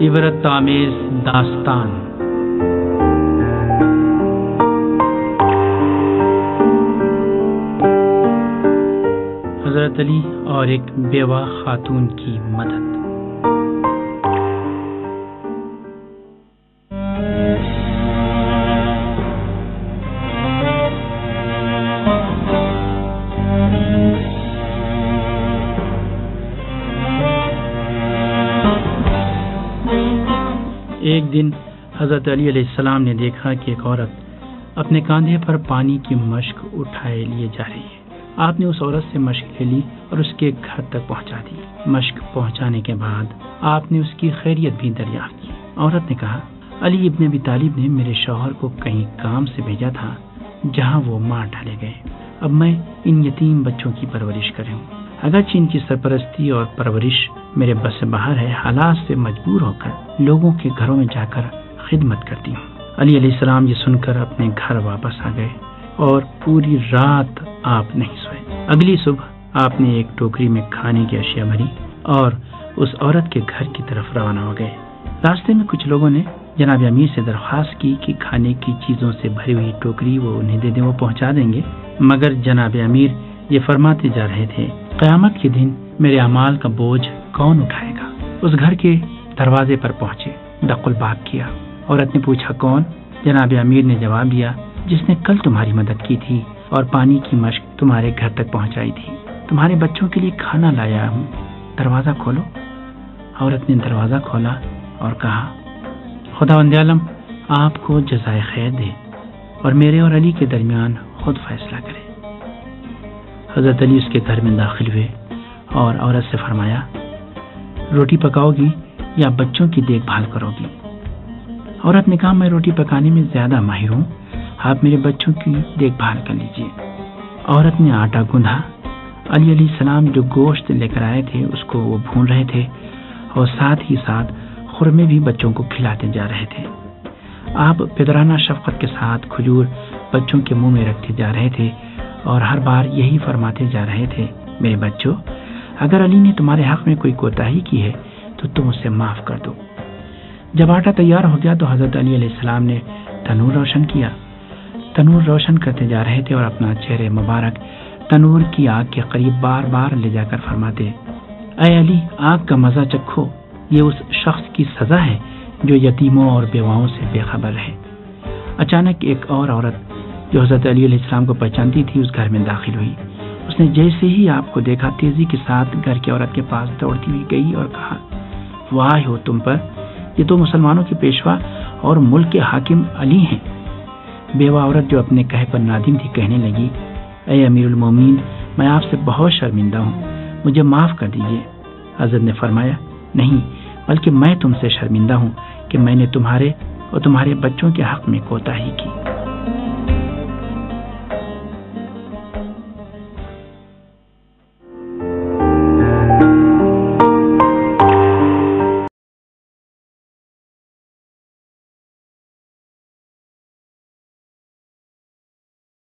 عبرت آمیز داستان۔ حضرت علی اور ایک بیوہ خاتون کی مدد۔ ایک دن حضرت علی علیہ السلام نے دیکھا کہ ایک عورت اپنے کاندھے پر پانی کی مشک اٹھائے لیے جا رہی ہے۔ آپ نے اس عورت سے مشک لے لی اور اس کے گھر تک پہنچا دی۔ مشک پہنچانے کے بعد آپ نے اس کی خیریت بھی دریافت کی۔ عورت نے کہا، علی ابن ابی طالب نے میرے شوہر کو کہیں کام سے بھیجا تھا جہاں وہ مار ڈالے گئے۔ اب میں ان یتیم بچوں کی پرورش کر رہی ہوں۔ اگرچہ ان کی سرپرستی اور پرورش میرے بس سے باہر ہے، حالات سے مجبور ہو کر لوگوں کے گھروں میں جا کر خدمت کرتی ہوں۔ علی علیہ السلام یہ سن کر اپنے گھر واپس آ گئے اور پوری رات آپ نہیں سوئے۔ اگلی صبح آپ نے ایک ٹوکری میں کھانے کی اشیاء بھری اور اس عورت کے گھر کی طرف روانہ ہو گئے۔ راستے میں کچھ لوگوں نے جناب امیر سے درخواست کی کہ کھانے کی چیزوں سے بھری ہوئی ٹوکری وہ انہیں دے دیں، وہ پہنچا دیں گے، مگر جناب امیر یہ فرماتے جا رہے تھے، قیامت کے دن میرے اعمال کا بوجھ کون اٹھائے گا؟ اس گھر کے دروازے پر پہنچے، دق الباب کیا۔ عورت نے پوچھا، کون؟ جناب امیر نے جواب دیا، جس نے کل تمہاری مدد کی تھی اور پانی کی مشک تمہارے گھر تک پہنچائی تھی۔ تمہارے بچوں کے لیے کھانا لایا ہوں، دروازہ کھولو۔ عورت نے دروازہ کھولا اور کہا، خداوند عالم آپ کو جزائے خیر دے اور میرے اور علی کے درمیان خود فیصلہ کرے۔ حضرت علی اس کے گھر میں داخل ہوئے اور عورت سے فرمایا، روٹی پکاؤ گی یا بچوں کی دیکھ بھال کرو گی؟ عورت نے کہا، میں روٹی پکانے میں زیادہ ماہر ہوں، آپ میرے بچوں کی دیکھ بھال کر لیجیے۔ عورت نے آٹا گوندھا۔ علی علیہ السلام جو گوشت لے کر آئے تھے اس کو وہ بھون رہے تھے اور ساتھ ہی ساتھ خرمے بھی بچوں کو کھلاتے جا رہے تھے۔ آپ پدرانہ شفقت کے ساتھ کھجور بچوں کے منہ میں رکھتے جا رہے تھے اور ہر بار یہی فرماتے جا رہے تھے، میرے بچوں، اگر علی نے تمہارے حق میں کوئی کوتاہی کی ہے تو تم اسے معاف کر دو۔ جب آٹا تیار ہو گیا تو حضرت علی علیہ السلام نے تنور روشن کیا۔ تنور روشن کرتے جا رہے تھے اور اپنا چہرے مبارک تنور کی آگ کے قریب بار بار لے جا کر فرماتے، اے علی، آگ کا مزہ چکھو، یہ اس شخص کی سزا ہے جو یتیموں اور بیواؤں سے بے خبر ہے۔ اچانک ایک اور عورت جو حضرت علی علیہ السلام کو پہچانتی تھی اس گھر میں داخل ہوئی۔ اس نے جیسے ہی آپ کو دیکھا تیزی کے ساتھ گھر کی عورت کے پاس دوڑتی ہوئی گئی اور کہا، واہ ہو تم پر، یہ تو مسلمانوں کے پیشوا اور ملک کے حاکم علی ہیں۔ بیوہ عورت جو اپنے کہے پر نادم تھی کہنے لگی، اے امیر المومنین، میں آپ سے بہت شرمندہ ہوں، مجھے معاف کر دیجیے۔ حضرت نے فرمایا، نہیں، بلکہ میں تم سے شرمندہ ہوں کہ میں نے تمہارے اور تمہارے بچوں کے حق میں کوتاہی کی۔